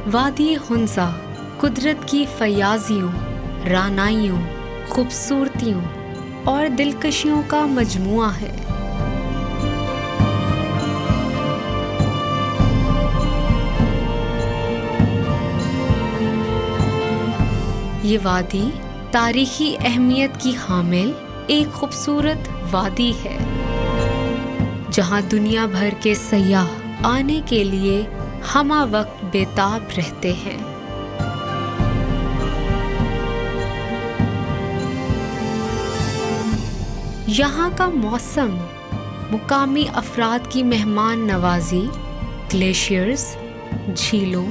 वादी हुंजा कुदरत की फयाजियों, रानाइयों, खूबसूरतियों और दिलकशियों का मजमुआ है। ये वादी तारीखी अहमियत की हामिल एक खूबसूरत वादी है, जहां दुनिया भर के सयाह आने के लिए हमा वक्त बेताब रहते हैं। यहाँ का मौसम, मुकामी अफराद की मेहमान नवाजी, ग्लेशियर्स, झीलों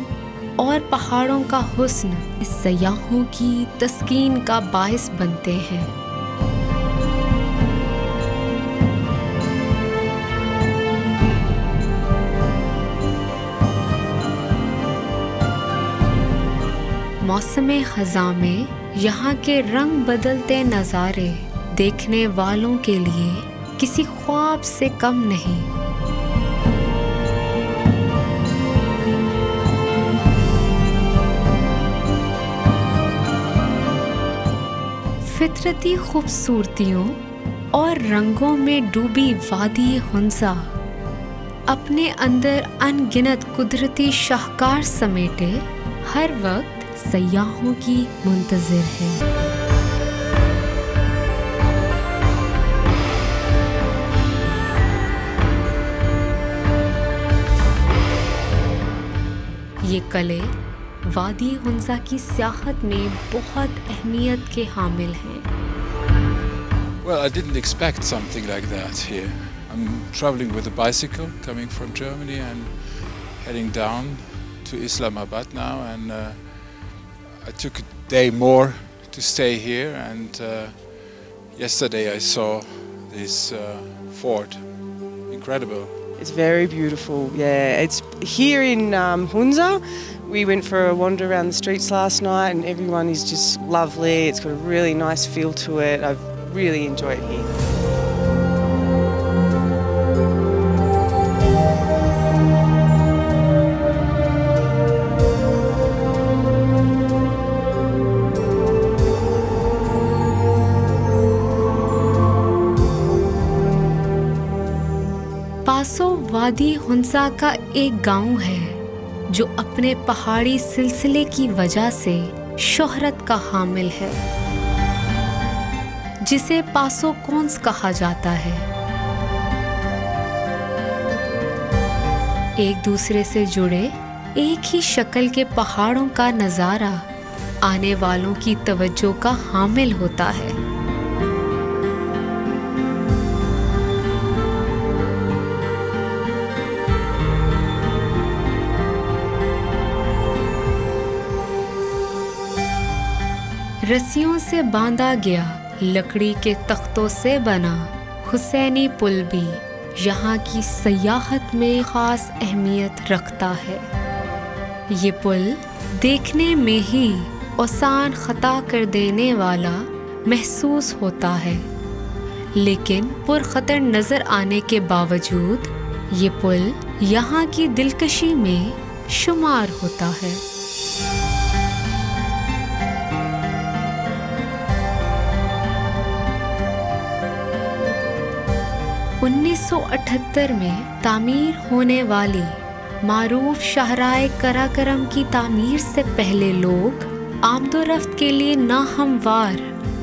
और पहाड़ों का हुस्न इस सयाहों की तस्कीन का बाइस बनते हैं। मौसम ख़ज़ां में यहाँ के रंग बदलते नज़ारे देखने वालों के लिए किसी ख्वाब से कम नहीं। फितरती खूबसूरतियों और रंगों में डूबी वादी हुंजा अपने अंदर अनगिनत कुदरती शाहकार समेटे हर वक्त सयाहों की मुंतज़िर है। ये कले वादी हुंजा की सियाहत में बहुत अहमियत के हामिल हैं। Well, I didn't expect something like that here. I'm traveling with a bicycle coming from Germany and heading down to Islamabad now, and I took a day more to stay here, and yesterday I saw this fort. Incredible. It's very beautiful, yeah. It's here in Hunza. We went for a wander around the streets last night and everyone is just lovely. It's got a really nice feel to it. I've really enjoyed it here. पासो वादी हुंजा का एक गांव है जो अपने पहाड़ी सिलसिले की वजह से शोहरत का हामिल है, जिसे पासो कोन्स कहा जाता है। एक दूसरे से जुड़े एक ही शक्ल के पहाड़ों का नज़ारा आने वालों की तवज्जो का हामिल होता है। रस्सियों से बांधा गया लकड़ी के तख्तों से बना हुसैनी पुल भी यहाँ की सयाहत में ख़ास अहमियत रखता है। ये पुल देखने में ही आसान ख़ता कर देने वाला महसूस होता है, लेकिन पुरख़तर नज़र आने के बावजूद ये पुल यहाँ की दिलकशी में शुमार होता है। 1978 में तामीर होने वाली मारूफ शाहराए कराकरम की तामीर से पहले लोग आमदोरफ्त के लिए नाहमवार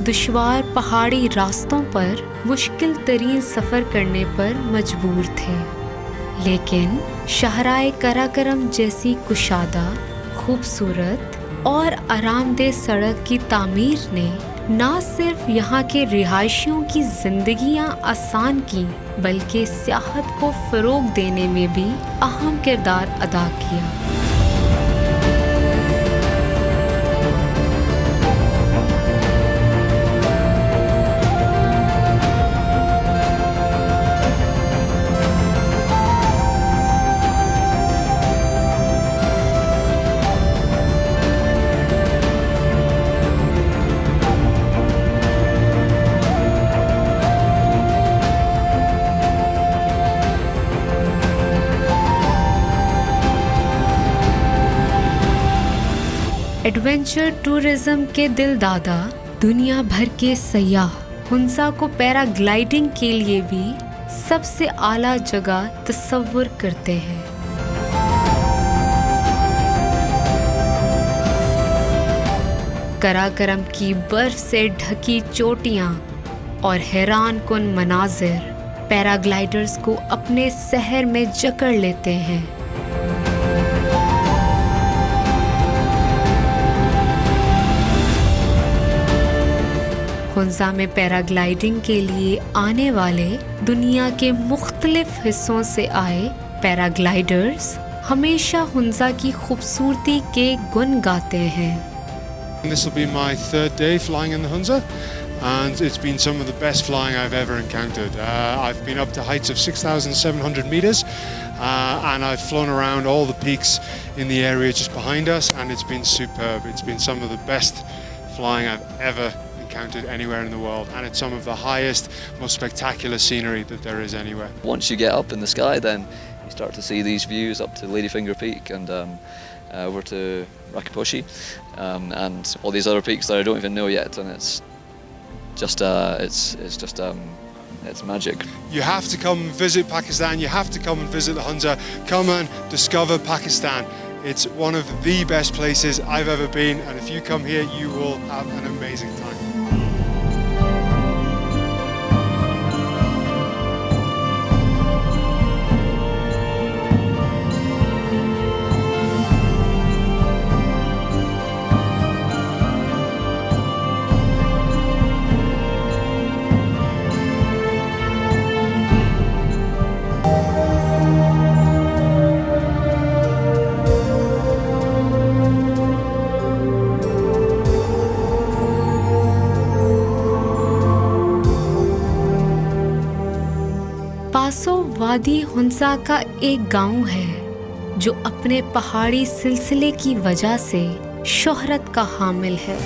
दुश्वार पहाड़ी रास्तों पर मुश्किल तरीन सफ़र करने पर मजबूर थे, लेकिन शाहराए कराकरम जैसी कुशादा, खूबसूरत और आरामदेह सड़क की तामीर ने न सिर्फ यहाँ के रिहायशियों की ज़िंदगियाँ आसान की, बल्कि सियाहत को फ़रोग़ देने में भी अहम किरदार अदा किया। एडवेंचर टूरिज्म के दिल दादा दुनिया भर के सयाह हुंजा को पैराग्लाइडिंग के लिए भी सबसे आला जगह तस्वुर करते हैं। कराकरम की बर्फ से ढकी चोटियां और हैरान कुन मनाजिर पैराग्लाइडर्स को अपने शहर में जकड़ लेते हैं। हुंजा में पैराग्लाइडिंग के लिए आने वाले दुनिया के मुख्तलिफ हिस्सों से आए पैराग्लाइडर्स हमेशा हुंजा की खूबसूरती के गुण गाते हैं। This will be my third day flying in the Hunza, and it's been some of the best flying I've ever encountered. I've been up to heights of 6,700 meters, and I've flown around all the peaks in the area just behind us, and it's been superb. It's been some of the best flying I've ever encountered anywhere in the world, and it's some of the highest, most spectacular scenery that there is anywhere. Once you get up in the sky, then you start to see these views up to Ladyfinger Peak and over to Rakiposhi, and all these other peaks that I don't even know yet, and it's just it's magic. You have to come and visit Pakistan. You have to come and visit the Hunza. Come and discover Pakistan. It's one of the best places I've ever been, and if you come here, you will have an amazing time. पासो वादी हुंजा का एक गांव है जो अपने पहाड़ी सिलसिले की वजह से शोहरत का हामिल है।